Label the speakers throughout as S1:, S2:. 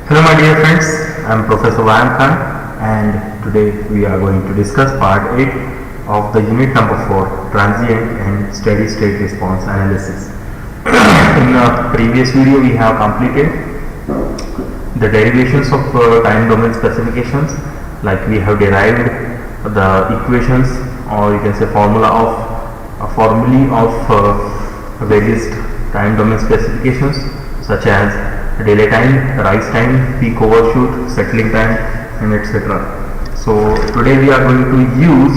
S1: Hello my dear friends, I am Professor Wayan Khan and today we are going to discuss part 8 of the unit number 4 transient and steady state response analysis. In the previous video we have completed the derivations of time domain specifications, like we have derived the equations or you can say formulae of various time domain specifications such as delay time, rise time, peak overshoot, settling time, and etc. So today we are going to use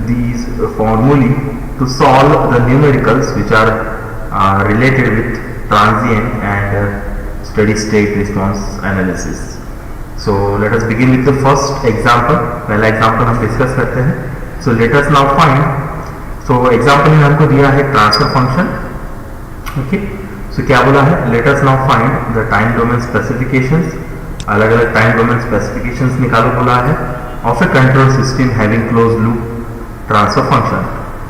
S1: these formulae to solve the numericals which are related with transient and steady state response analysis. So let us begin with the first example. पहला example हम discuss करते हैं. So let us now find. So example में हमको दिया है transfer function. Okay. So क्या बोला है? Let us now find the time domain specifications. अलग अलग time domain specifications निकालो बोला है of a control system having closed loop transfer function.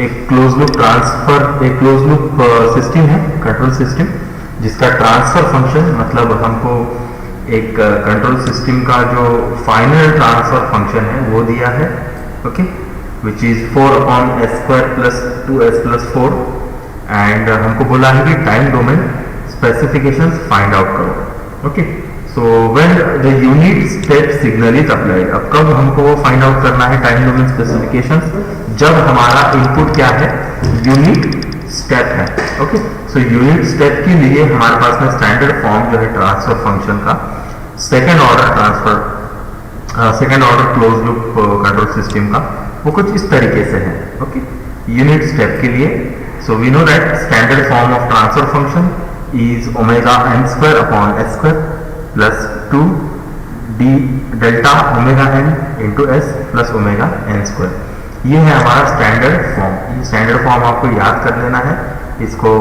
S1: एक closed loop system है control system जिसका transfer function मतलब हमको एक control system का जो final transfer function है वो दिया है, okay, which is 4 upon s square plus 2s plus 4 and हमको बोला है कि time domain specifications find out करो, okay. So when the unit step signal is applied, अब कब हमको वो फाइंड आउट करना है टाइम डोमेन स्पेसिफिकेशंस? जब हमारा इनपुट क्या है? यूनिट स्टेप है, ओके. सो यूनिट स्टेप के लिए हमारे पास में स्टैंडर्ड फॉर्म जो है ट्रांसफर फंक्शन का second order close loop control system का वो कुछ इस तरीके से है, ओके. यूनिट स्टेप के लिए so we know that standard form of transfer function is omega n square upon s square plus 2 d delta omega n into S plus omega n square. ये है हमारा स्टैंडर्ड फॉर्म. ये standard form आपको याद कर लेना है, इसको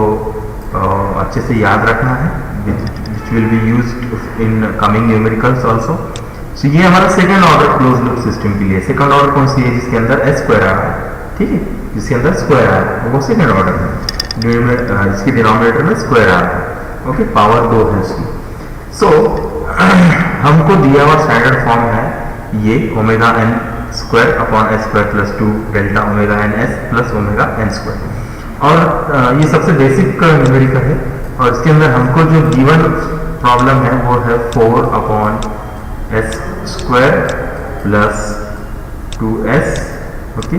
S1: अच्छे से याद रखना है, which will be used in coming numericals also. So ये हमारा second order close loop system के लिए. सेकंड ऑर्डर कौन सी है? जिसके अंदर s स्क्वायर आ रहा है, ठीक है, जिसके अंदर स्क्वायर आ रहा है वो सेकंड ऑर्डर है. इसके डिनोमिनेटर में स्क्वायर आ रहा है, ओके, पावर 2 है इसकी. सो हमको दिया हुआ स्टैंडर्ड फॉर्म है ये omega n square upon s square plus 2 delta omega n s plus omega n square. और ये सबसे बेसिक न्यूमेरिकल है और इसके अंदर हमको जो गिवन प्रॉब्लम है वो है 4 upon s square plus 2s, okay,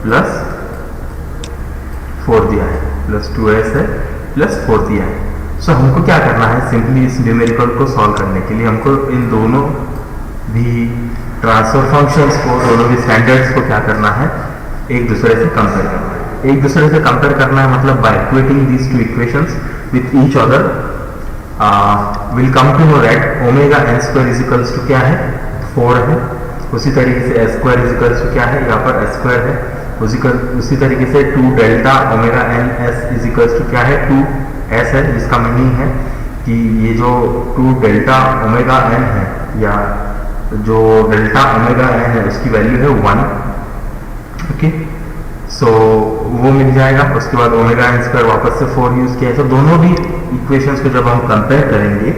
S1: plus 4 दिया है, प्लस 2s है प्लस 4 दिया है. सो हमको क्या करना है? सिंपली इस न्यूमेरिकल को सॉल्व करने के लिए हमको इन दोनों भी ट्रांसफर फंक्शंस को, दोनों भी स्टैंडर्ड्स को क्या करना है? एक दूसरे से कंपेयर करना है. एक दूसरे से कंपेयर करना है मतलब by equating these two equations with each other will come to know that omega n square is equals to क्या है? 4 है. उसी तरीके से s square is equals to क्या है? यहाँ पर s स्क्वायर है. उसी तरीके से 2 delta omega n s is equals to क्या है? 2 s है, जिसका मीनिंग है कि ये जो 2 डेल्टा ओमेगा n है या जो डेल्टा ओमेगा n है उसकी वैल्यू है 1, ओके. सो वो मिल जाएगा. उसके बाद ओमेगा n स्क्वायर वापस से 4 यूज किया है. तो दोनों भी इक्वेशंस को जब हम कंपेयर करेंगे,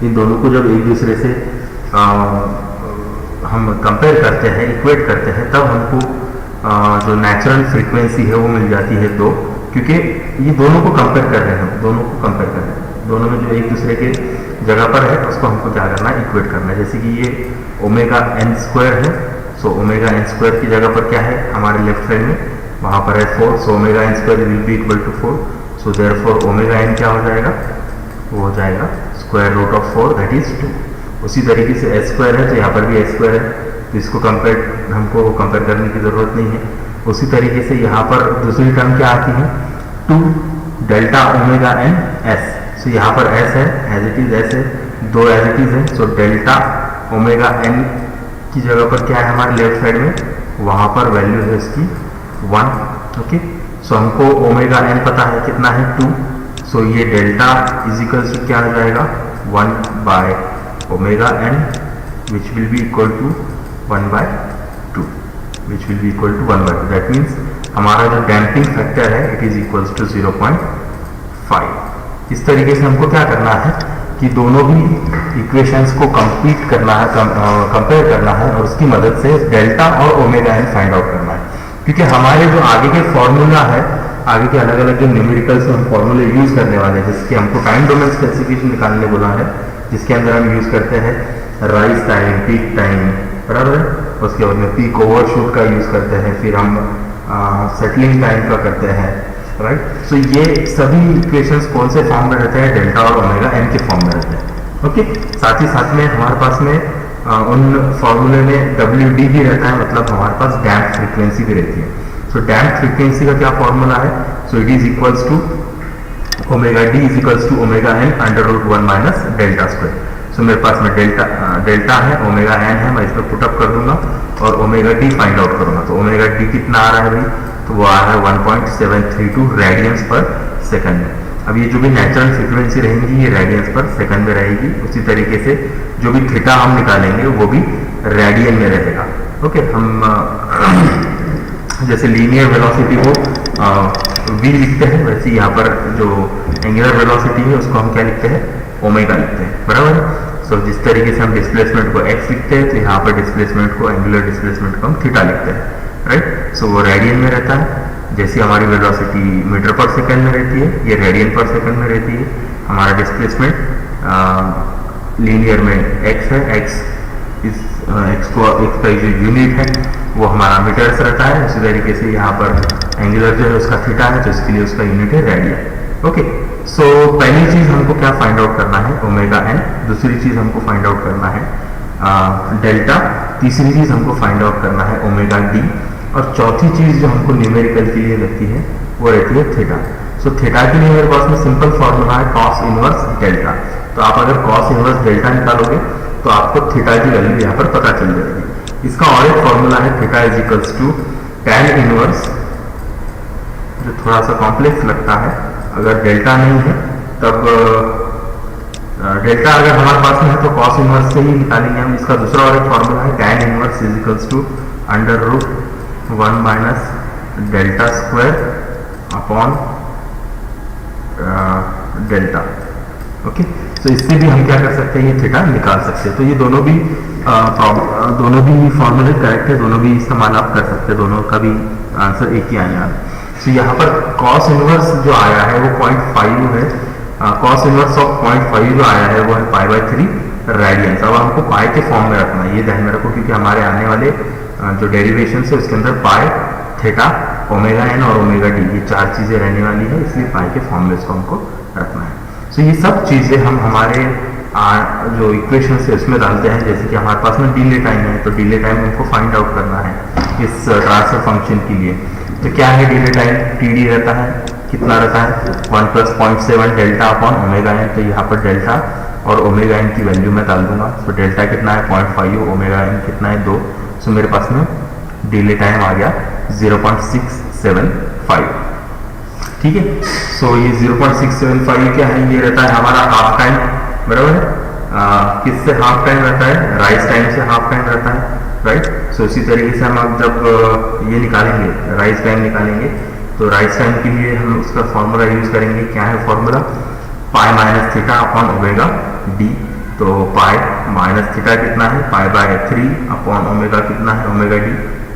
S1: इन दोनों को जब एक दूसरे से हम कंपेयर करते हैं, इक्वेट करते हैं, तब हमको जो नेचुरल फ्रीक्वेंसी है वो मिल जाती है 2, क्योंकि ये दोनों को कंपेयर कर रहे हैं, दोनों में जो एक दूसरे के जगह पर है उसको हमको क्या करना है? इक्वेट करना है. जैसे कि ये ओमेगा n स्क्वायर है, सो ओमेगा n स्क्वायर की जगह पर क्या है हमारे लेफ्ट साइड में? वहाँ पर है 4. So omega n square will be equal to 4. So therefore omega n क्या हो जाएगा? वो हो जाएगा square root of 4 that is 2. उसी तरीके से s स्क्वायर है तो यहाँ पर भी s स्क्वायर है, तो इसको हमको कंपेयर करने की ज़रूरत नहीं है. उसी तरीके से यहाँ पर दूसरी टर्म क्या आती है? 2 डेल्टा ओमेगा n s. सो यहाँ पर s है, एज इट इज s है, 2 एज इट इज है. सो डेल्टा ओमेगा n की जगह पर क्या है हमारे लेफ्ट साइड में? वहाँ पर वैल्यू है इसकी 1, ओके. सो हमको ओमेगा n पता है कितना है? 2. सो ये डेल्टा इज इक्वल टू क्या हो जाएगा? 1 by omega n which will be equal to 1 by 2, which will be equal to 1 by 2. That means हमारा जो डैम्पिंग फैक्टर है इट इज इक्वल्स टू 0.5. इस तरीके से हमको क्या करना है कि दोनों भी इक्वेशंस को कंप्लीट करना है, कंपेयर करना है और उसकी मदद से डेल्टा और ओमेगा एन फाइंड आउट करना है। क्योंकि हमारे जो आगे के फॉर्मूला है, आगे के अलग अलग जो न्यूमेरिकल्स हम फॉर्मूले यूज करने वाले हैं, जिसके हमको टाइम डोमेन स्पेसिफिकेशन निकालने बोला है, जिसके अंदर हम यूज करते हैं राइज टाइम, पीक टाइम, बराबर है। उसके बाद में पीक ओवरशूट का यूज करते हैं, फिर हम सेटलिंग टाइम का करते हैं, राइट। सो ये सभी इक्वेशंस कौन से फॉर्म में रहते हैं? डेल्टा और ओमेगा एन के फॉर्म में रहते हैं। ओके, साथ ही साथ में हमारे पास में उन फॉर्मूले में WD भी रहता है, मतलब हमारे पास डैम्प फ्रीक्वेंसी भी रहती है। सो डैम्प फ्रीक्वेंसी का क्या फॉर्मूला है? So it is equals to omega d is equals to omega n under root 1 minus delta square. So मेरे पास में डेल्टा है, ओमेगा एन है, मैं इसमें पुटअप कर दूंगा और ओमेगा डी फाइंड आउट करूंगा। तो ओमेगा डी कितना आ रहा है भाई? तो वो आ रहा है 1.732 रेडियंस पर सेकंड में। अब ये जो भी नेचुरल फ्रीक्वेंसी रहेंगी ये रेडियंस पर सेकंड में रहेगी। उसी तरीके से जो भी थीटा हम निकालेंगे वो भी रेडियन में रहेगा। ओके, हम जैसे लीनियर वेलोसिटी को v लिखते हैं, वैसे यहाँ पर जो एंगुलर वेलोसिटी है उसको हम क्या लिखते हैं? ओमेगा लिखते हैं, बराबर। सो जिस तरीके से हम डिस्प्लेसमेंट को x लिखते हैं, तो यहाँ पर डिस्प्लेसमेंट को, एंगुलर डिस्प्लेसमेंट को हम थीटा लिखते हैं, राइट। सो वो रेडियन में रहता है। जैसे हमारी वेलोसिटी मीटर पर सेकंड में रहती है, ये रेडियन पर सेकंड में रहती है। हमारा डिस्प्लेसमेंट लीनियर में x है, x का जो यूनिट है वो हमारा मीटर्स रहता है। उसी तरीके से यहाँ पर एंगुलर जो है उसका थीटा है, तो इसके लिए उसका यूनिट है रेडियन। ओके, सो पहली चीज हमको क्या फाइंड आउट करना है? Omega N. दूसरी चीज हमको फाइंड आउट करना है डेल्टा। तीसरी चीज हमको फाइंड आउट करना है ओमेगा डी। और चौथी चीज जो हमको न्यूमेरिकल के लिए लगती है वो रहती है थीटा। सो थीटा के लिए मेरे पास में सिंपल फॉर्मूला है कॉस इनवर्स डेल्टा। तो आप अगर कॉस इनवर्स डेल्टा निकालोगे तो आपको थीटा की वैल्यू यहाँ पर पता चल जाएगी। इसका और एक फॉर्मूला है theta is equals to tan inverse, जो थोड़ा सा कॉम्प्लेक्स लगता है। अगर डेल्टा नहीं है तब डेल्टा अगर हमारे पास में है तो कॉस इनवर्स से ही निकालेंगे हम। इसका दूसरा और एक फॉर्मूला है tan inverse is equals to under root 1 minus delta square upon delta. Okay, तो इससे भी हम क्या कर सकते हैं? ये थीटा निकाल सकते हैं। तो ये दोनों भी फॉर्मूले करेक्ट है, दोनों भी इस्तेमाल आप कर सकते हैं, दोनों का भी आंसर एक ही आने वाला है। तो यहाँ पर कॉस इनवर्स जो आया है वो 0.5 है। कॉस इनवर्स ऑफ 0.5 जो आया है वो है π/3 रेडियंस। अब हमको पाई के फॉर्म में रखना है, ये ध्यान में रखो, क्योंकि हमारे आने वाले जो डेरिवेशन है उसके अंदर पाई, थीटा, ओमेगा एन और ओमेगा डी ये चार चीजें रहने वाली है, इसलिए पाई के फॉर्म में इसको हमको रखना है। सो ये सब चीजें हम हमारे जो इक्वेशन है उसमें डालते हैं। जैसे कि हमारे पास में डिले टाइम है, तो डिले टाइम हमको फाइंड आउट करना है इस ट्रांसफर फंक्शन के लिए। तो क्या है डिले टाइम? टी रहता है, कितना रहता है? 1 + 0.7 डेल्टा अपॉन ओमेगा एन। तो यहाँ पर डेल्टा और ओमेगा एन की वैल्यू मैं डाल दूंगा। तो डेल्टा कितना है? 0.5, ओमेगा एन कितना है? 2। सो मेरे पास में डिले टाइम आ गया 0.675। ठीक है, सो ये 0.675 क्या है? ये रहता है हमारा हाफ टाइम, बराबर है। किससे हाफ टाइम रहता है? राइज टाइम से हाफ टाइम रहता है, राइट। सो इसी तरीके से हम अब जब ये निकालेंगे, राइज टाइम निकालेंगे, तो राइज टाइम के लिए हम उसका फॉर्मूला यूज करेंगे। क्या है formula? Pi minus theta upon omega D. तो पाई माइनस थीटा कितना है? π/3 अपॉन ओमेगा कितना है? Omega d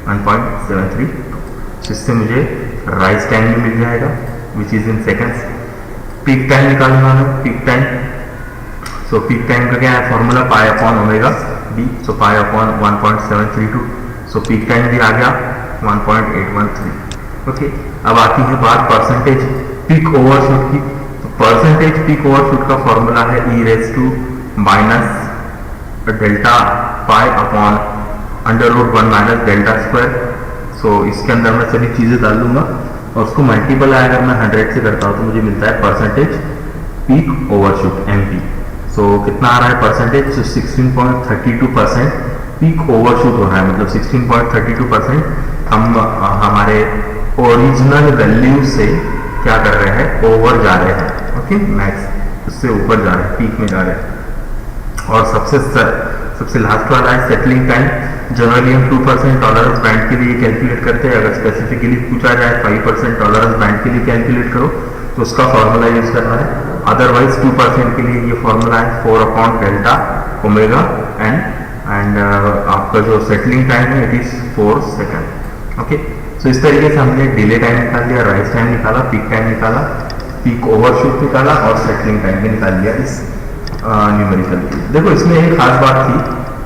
S1: 1.73। इससे मुझे राइज टाइम भी मिल जाएगा which is in seconds. Peak time निकालूंगा मैं, peak time. So peak time का क्या है formula? Pi upon omega d. So pi upon 1.732। So peak time भी आ गया 1.813। ओके, अब आती है बात परसेंटेज पीक ओवरशूट की। तो परसेंटेज पीक ओवरशूट का फॉर्मूला है e⁻⁻ delta pi upon under root 1 minus delta square. So इसके अंदर मैं सभी चीजें डाल दूंगा और उसको मल्टीप्लाई अगर मैं 100 से करता हूँ तो मुझे मिलता है परसेंटेज पीक ओवरशूट MP। सो कितना आ रहा है परसेंटेज? 16.32% पीक ओवरशूट हो रहा है, मतलब 16.32% हम हमारे ओरिजिनल वैल्यू से क्या कर रहे हैं? ओवर जा रहे हैं। ओके, मैक्स उससे ऊपर जा रहे हैं, पीक में जा रहे हैं। और सबसे लास्ट वाला है सेटलिंग टाइम। जनरली हम 2% टॉलरेंस बैंड के लिए कैलकुलेट करते हैं। अगर स्पेसिफिकली पूछा जाए 5% टॉलरेंस बैंड के लिए कैलकुलेट करो तो उसका फॉर्मूला यूज करना है अदरवाइज 2% के लिए ये फॉर्मूला है 4 upon delta omega N, and आपका जो सेटलिंग टाइम है it is 4 second. Okay, so इस तरीके से हमने डिले टाइम निकाल लिया, राइज टाइम निकाला, पीक टाइम निकाला, पीक ओवरशूट निकाला और सेटलिंग टाइम भी निकाल लिया इस न्यूमेरिकल की। देखो इसमें एक खास बात थी,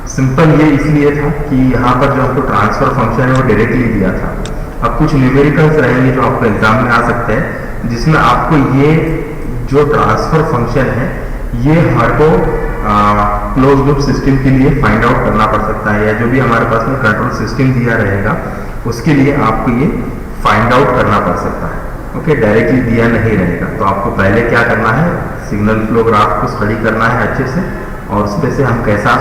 S1: सिंपल ये इसलिए था कि यहाँ पर जो हमको ट्रांसफर फंक्शन है वो डायरेक्टली दिया था। अब कुछ न्यूमेरिकल्स रहेंगे जो आपको एग्जाम में आ सकते हैं जिसमें आपको ये जो ट्रांसफर फंक्शन है ये हमारे क्लोज लूप सिस्टम के लिए फाइंड आउट करना पड़ सकता है, या जो भी हमारे पास में कंट्रोल सिस्टम दिया रहेगा उसके लिए आपको ये फाइंड आउट करना पड़ सकता है। ओके, डायरेक्टली दिया नहीं रहेगा तो आपको पहले क्या करना है, सिग्नल फ्लो ग्राफ को स्टडी करना है अच्छे से, और उसमें से हम कैसा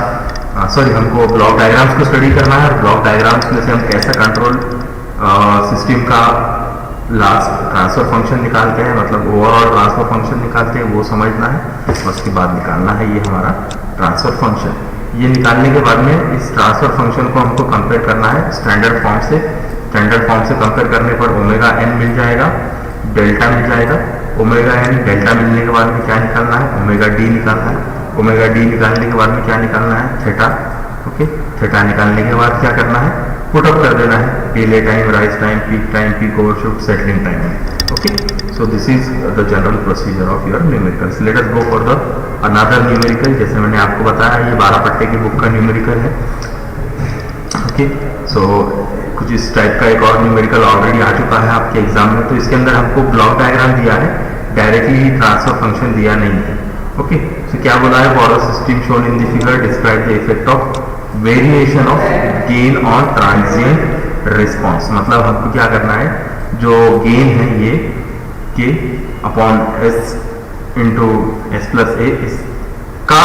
S1: हमको ब्लॉक डायग्राम्स को स्टडी करना है, और ब्लॉक डायग्राम्स में से हम कैसा कंट्रोल सिस्टम का लास्ट ट्रांसफर फंक्शन निकालते हैं, मतलब ओवरऑल ट्रांसफर फंक्शन निकालते हैं, वो समझना है। उसके बाद निकालना है ये हमारा ट्रांसफर फंक्शन। ये निकालने के बाद में इस ट्रांसफर फंक्शन को हमको कंपेयर करना है स्टैंडर्ड फॉर्म से। स्टैंडर्ड फॉर्म से कंपेयर करने पर ओमेगा एन मिल जाएगा, डेल्टा मिल जाएगा। ओमेगा एन डेल्टा मिलने के बाद में क्या निकालना है, ओमेगा डी निकालना है। ओमेगा डी निकालने के बाद में क्या निकालना है, थीटा। ओके, थीटा निकालने के बाद क्या करना है, पुट अप कर देना है delay time, rise time, peak overshoot, settling time. Okay, so this is the general procedure of your numericals. Let us go for the another numerical. जैसे मैंने आपको बताया ये 12 पट्टे की बुक का न्यूमेरिकल है। ओके, सो कुछ इस टाइप का एक और न्यूमेरिकल ऑलरेडी आ चुका है आपके एग्जाम में, तो इसके अंदर हमको ब्लॉक डायग्राम दिया है, डायरेक्टली ट्रांसफर फंक्शन दिया नहीं है। ओके, सो क्या बोला है, for a system shown in the figure describe the effect of variation of gain on transient response. मतलब हमको क्या करना है, जो गेन है ये K upon S into S plus a, इसका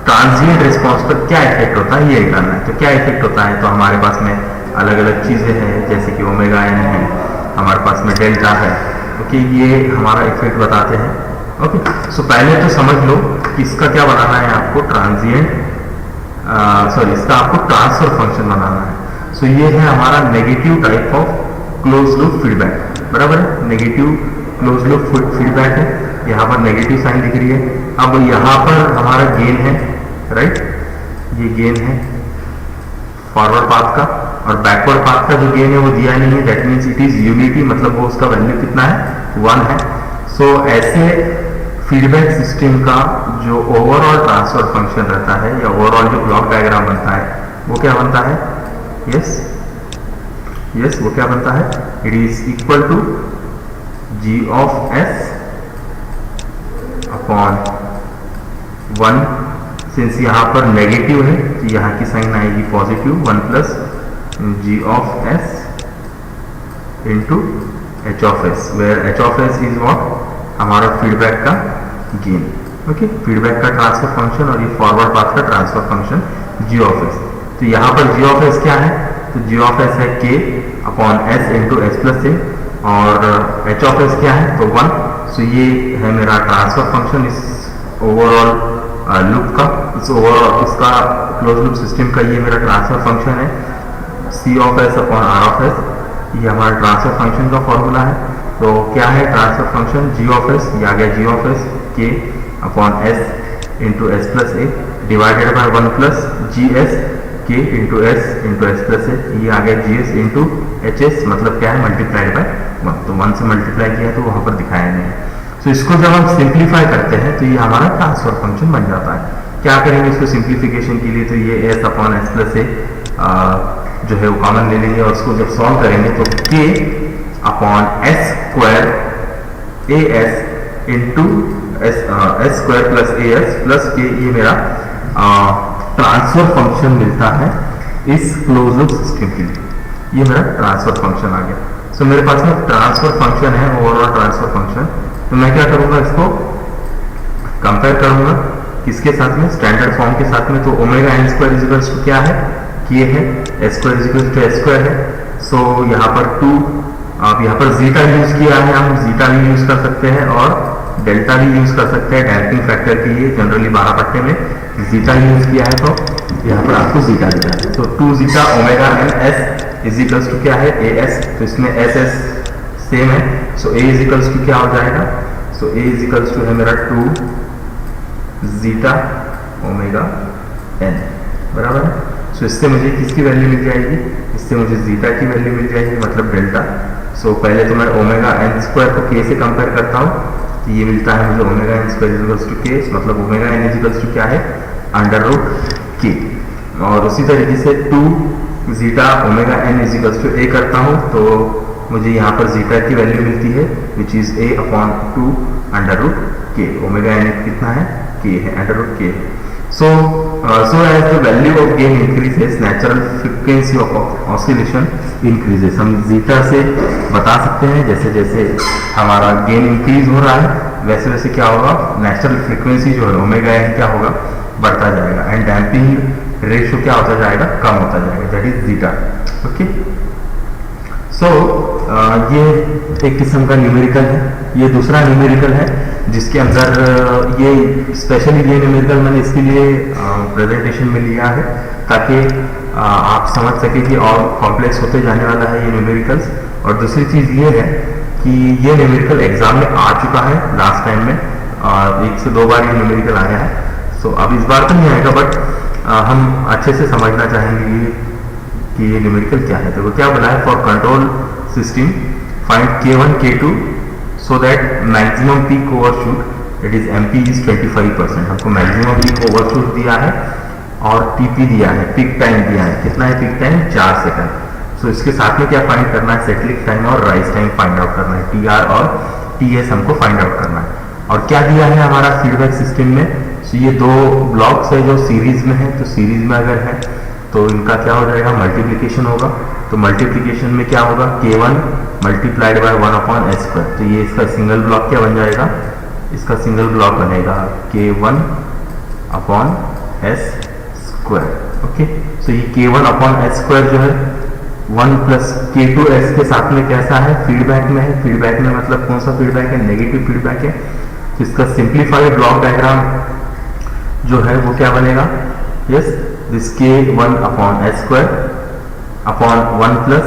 S1: ट्रांजिएंट रिस्पॉन्स पर क्या इफेक्ट होता है ये निकालना है। तो क्या इफेक्ट होता है, तो हमारे पास में अलग अलग चीजें हैं, जैसे कि ओमेगा एन है, हमारे पास में डेल्टा है। ओके, ये हमारा इफेक्ट बताते हैं। ओके, सो पहले तो समझ लो कि इसका क्या बनाना है आपको, ट्रांजिएंट इसका आपको ट्रांसफर फंक्शन बनाना है। सो ये है हमारा negative type of close loop feedback, बराबर है, नेगेटिव क्लोज लूप फीडबैक है। यहाँ पर नेगेटिव साइन दिख रही है। अब यहाँ पर हमारा गेन है, राइट, ये गेन है फॉरवर्ड पाथ का, और बैकवर्ड पाथ का जो गेन है वो दिया नहीं है, that means it is unity, मतलब वो उसका वैल्यू कितना है, 1 है। सो ऐसे फीडबैक सिस्टम का जो ओवरऑल ट्रांसफर फंक्शन रहता है या ओवरऑल जो ब्लॉक डायग्राम बनता है वो क्या बनता है, यस वो क्या बनता है, it is equal to G of S upon 1। Since यहाँ पर नेगेटिव है तो यहाँ की साइन आएगी positive, 1 plus G of S into H of S, where H of S is what, हमारा फीडबैक का गेन। ओके, फीडबैक का ट्रांसफर फंक्शन और ये फॉरवर्ड पाथ का transfer function G of S. तो यहाँ पर जी ऑफ एस क्या है, तो जी ऑफ एस है K upon S into S plus a, और एच ऑफ एस क्या है, तो 1। सो ये है मेरा ट्रांसफर फंक्शन इस ओवरऑल लूप का, इस ओवरऑल इसका क्लोज लूप सिस्टम का ये मेरा ट्रांसफर फंक्शन है, C of S upon R of S. ये हमारा ट्रांसफर फंक्शन का फॉर्मूला है। तो क्या है transfer function, G of S, ये आ गया जी ऑफ एस के upon S into S plus A divided by 1 plus G S के इंटू एस प्लस ए, ये आ गया G S into H S, मतलब क्या है, मल्टीप्लाइड बाय 1। तो 1 से मल्टीप्लाई किया तो वहाँ पर दिखाया नहीं है। तो इसको जब हम सिंप्लीफाई करते हैं तो ये हमारा ट्रांसफर फंक्शन बन जाता है। क्या करेंगे इसको सिंप्लीफिकेशन के लिए, तो ये एस अपॉन एस प्लस ए जो है वो कॉमन ले लेंगे, और उसको जब सॉल्व करेंगे तो के upon S square A S into S square plus A S plus के, ये मेरा ट्रांसफर फंक्शन मिलता है इस क्लोज लूप सिस्टम के लिए। ये मेरा ट्रांसफर फंक्शन आ गया। सो मेरे पास में ट्रांसफर फंक्शन है, ओवरऑल ट्रांसफर फंक्शन। तो मैं क्या करूंगा, इसको कंपेयर करूंगा किसके साथ में, स्टैंडर्ड फॉर्म के साथ में। तो omega N square is equals to क्या है, ये है S square is equals to S square है। सो यहाँ पर 2, अब यहाँ पर जीटा यूज किया है, हम जीटा भी यूज कर सकते हैं और डेल्टा भी यूज कर सकते हैं डायरेक्टिंग फैक्टर के लिए। जनरली 12 पट्टे में जीटा यूज किया है तो यहाँ पर आपको जीटा दिया है। तो 2 zeta omega N S is equals to क्या है, ए एस। तो इसमें एस एस सेम है, सो ए इजिकल्स टू क्या हो जाएगा, सो ए इज इक्वल्स टू है मेरा 2 जीटा ओमेगा एन, बराबर है। सो इससे मुझे किसकी वैल्यू मिल जाएगी, इससे मुझे जीटा की वैल्यू मिल जाएगी, मतलब डेल्टा। सो पहले तो मैं ओमेगा एन स्क्वायर को के से कंपेयर करता हूँ, तो ये मिलता है मुझे omega N square is equals to K, मतलब ओमेगा एन इजिकल्स टू क्या है, अंडर रूट के। और उसी तरीके से 2 zeta omega n equals to a करता हूँ, तो मुझे यहाँ पर जीटा की वैल्यू मिलती है which is A upon 2 under root K. Omega N कितना है, के है, under root K. So as the value of gain increases, natural frequency of oscillation increases। हम जीटा से बता सकते हैं जैसे जैसे हमारा गेन इंक्रीज हो रहा है वैसे वैसे क्या होगा, नेचुरल फ्रीक्वेंसी जो है ओमेगा एन क्या होगा, बढ़ता जाएगा, एंड डैम्पिंग रेशियो क्या होता जाएगा, कम होता जाएगा, that is zeta. Okay, so ये एक किस्म का न्यूमेरिकल है। ये दूसरा न्यूमेरिकल है जिसके अंदर ये स्पेशली ये न्यूमेरिकल मैंने इसके लिए प्रेजेंटेशन में लिया है ताकि आप समझ सके कि और कॉम्प्लेक्स होते जाने वाला है ये न्यूमेरिकल्स। और दूसरी चीज़ ये है कि ये न्यूमेरिकल एग्जाम में आ चुका है लास्ट टाइम में, 1 से 2 बार ये न्यूमेरिकल आया है। सो अब इस बार तो नहीं आएगा, बट हम अच्छे से समझना चाहेंगे कि ये न्यूमेरिकल क्या है। तो वो क्या बोला है, for control system find K1 K2 so that maximum peak overshoot it is MP is 25%। हमको मैक्सिमम पीक ओवरशूट दिया है और TP दिया है, पीक टाइम दिया है, कितना है पीक टाइम, 4 सेकंड। सो इसके साथ में क्या फाइंड करना है, सेटलिंग टाइम और राइज टाइम फाइंड आउट करना है, TR और TS हमको फाइंड आउट करना है। और क्या दिया है हमारा फीडबैक सिस्टम में, सो ये 2 ब्लॉक्स है जो सीरीज में है, तो सीरीज में अगर है तो इनका क्या हो जाएगा, मल्टीप्लिकेशन होगा। तो मल्टीप्लिकेशन में क्या होगा, K1 multiplied by 1 upon S square. तो ये इसका सिंगल ब्लॉक क्या बन जाएगा, इसका सिंगल ब्लॉक बनेगा K1 upon S square. Okay, so ये K1 अपॉन एस स्क्वायर जो है 1 प्लस K2S के साथ में कैसा है, फीडबैक में है। फीडबैक में मतलब कौन सा फीडबैक है, नेगेटिव फीडबैक है। तो इसका सिंप्लीफाइड ब्लॉक डायग्राम जो है वो क्या बनेगा, yes this K1 upon S square upon 1 plus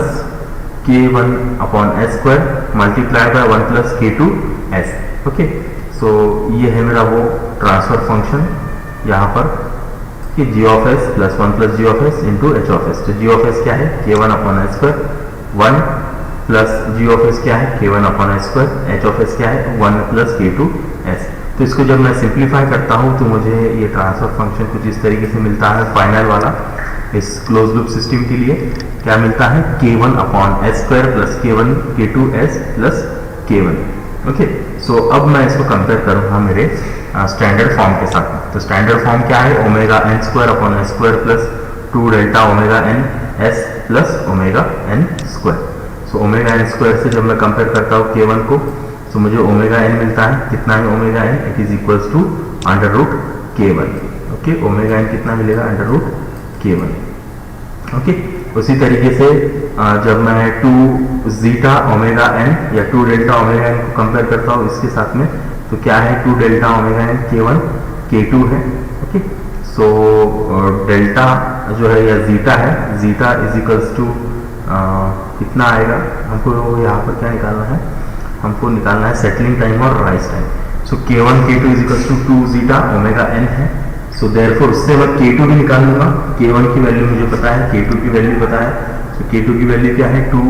S1: K1 upon S square multiply by 1 plus K2S। Okay, so ये है मेरा वो ट्रांसफर फंक्शन यहाँ पर कि g of s plus 1 plus g of s into h of s। तो g of s क्या है, K1 upon S square, 1 plus g of s क्या है, K1 upon S square, h of s क्या है, 1 प्लस K2S। तो इसको जब मैं सिंप्लीफाई करता हूँ तो मुझे ये ट्रांसफर फंक्शन कुछ इस तरीके से मिलता है। फाइनल वाला इस क्लोज लूप सिस्टम के लिए क्या मिलता है, K1 upon S square plus K1 K2S plus K1। Okay, so अब मैं इसको कंपेयर करूँगा मेरे स्टैंडर्ड फॉर्म के साथ। तो स्टैंडर्ड फॉर्म क्या है, omega N square upon S square plus 2 delta omega N S plus omega N square. So omega N square से जब मैं कंपेयर करता हूँ K1 को, तो मुझे ओमेगा एन मिलता है, कितना है omega N, it is equals to under root K1। Okay, omega N कितना मिलेगा, अंडर रूट K1। ओके, उसी तरीके से जब मैं 2 जीटा ओमेगा एन या 2 डेल्टा ओमेगा एन को कंपेयर करता हूँ इसके साथ में, तो क्या है 2 delta omega N K1 K2 है। ओके, सो डेल्टा जो है या जीटा है, जीटा इज इक्वल्स टू कितना आएगा, हमको यहाँ पर क्या निकालना है, हमको निकालना है सेटलिंग टाइम और rise time. So K1 K2 is equals to 2 zeta omega n है। सो देयरफॉर उससे मैं K2 भी निकाल लूंगा, K1 की वैल्यू मुझे पता है, K2 की वैल्यू पता है। सो K2 की वैल्यू क्या है, 2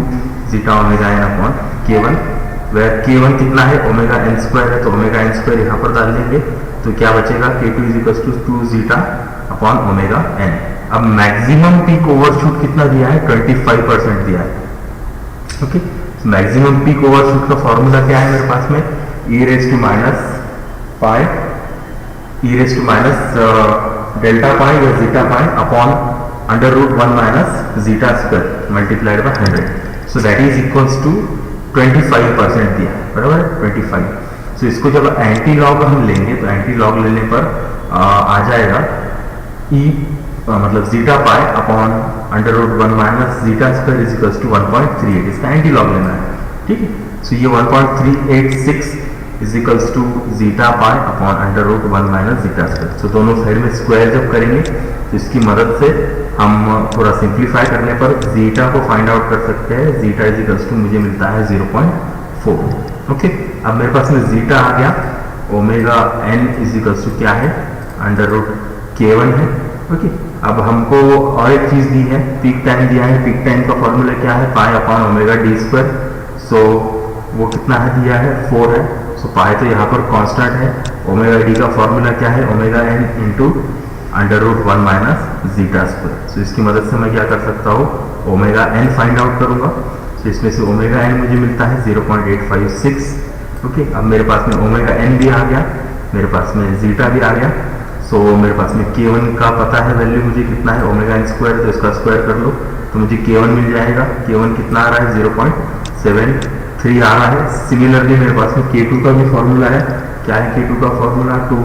S1: zeta omega N upon K1, where K1 कितना है, ओमेगा एन स्क्वायर है, तो ओमेगा एन स्क्वायर यहाँ पर डाल देंगे तो क्या बचेगा, K2 is equals to 2 zeta upon omega n. अब मैक्सिमम पीक ओवरशूट कितना दिया है, 25% दिया है। ओके, मैक्सिमम पीक ओवरशूट का फॉर्मूला क्या है मेरे पास में, e raise to minus pi, e raise to minus delta pi या zeta pi upon under root 1 minus zeta square multiplied by 100। So that is equals to 25% दिया है, बराबर 25। सो इसको जब एंटी लॉग हम लेंगे तो एंटी लॉग लेने पर आ जाएगा e मतलब zeta pi upon under root 1 minus zeta square is equals to 1.38। इसका एंटी लॉग लेना है, ठीक है। सो ये 1.386 is equals to zeta pi upon under root 1 minus zeta square. So दोनों साइड में स्क्वायर जब करेंगे तो इसकी मदद से हम थोड़ा सिंप्लीफाई करने पर जीटा को फाइंड आउट कर सकते हैं। जीटा इज इक्वल्स टू मुझे मिलता है 0.4। ओके, अब मेरे पास में जीटा आ गया, ओमेगा एन इजिकल्स टू क्या है, अंडर रूट K1 है। ओके, अब हमको और एक चीज दी है, पीक टाइम दिया है, पीक टाइम का फॉर्मूला क्या है, pi upon omega d square. So वो कितना है दिया है, 4 है। सो पाई तो यहाँ पर कांस्टेंट है, ओमेगा डी का फॉर्मूला क्या है, omega n into under root 1 minus zeta square. So इसकी मदद से मैं क्या कर सकता हूँ, ओमेगा एन फाइंड आउट करूंगा। सो इसमें से ओमेगा एन मुझे मिलता है 0.856। ओके, अब मेरे पास में ओमेगा एन भी आ गया, मेरे पास में जीटा भी आ गया। सो मेरे पास में K1 का पता है वैल्यू मुझे कितना है, ओमेगा एन स्क्वायर, तो इसका स्क्वायर कर लो तो मुझे K1 मिल जाएगा। K1 कितना आ रहा है, 0.73 आ रहा है। सिमिलरली मेरे पास में K2 का भी फॉर्मूला है, क्या है K2 का formula, 2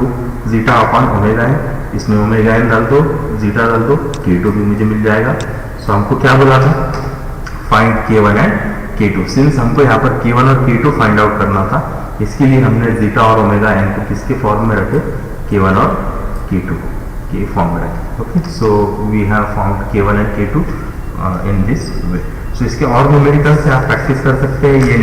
S1: zeta upon omega N. इसमें ओमेगा एन डाल दो, जीटा डाल दो, K2 भी मुझे मिल जाएगा। सो हमको क्या बोला था, find K1 and K2। Since हमको यहाँ पर K1 और K2 फाइंड आउट करना था, इसके लिए हमने जीटा और ओमेगा एन को किसके फॉर्म में रखे, K1 और K2 के फॉर्म में रखे। Okay, so we have found K1 and K2 in this way. So इसके और न्यूमेरिकल से आप प्रैक्टिस कर सकते हैं। ये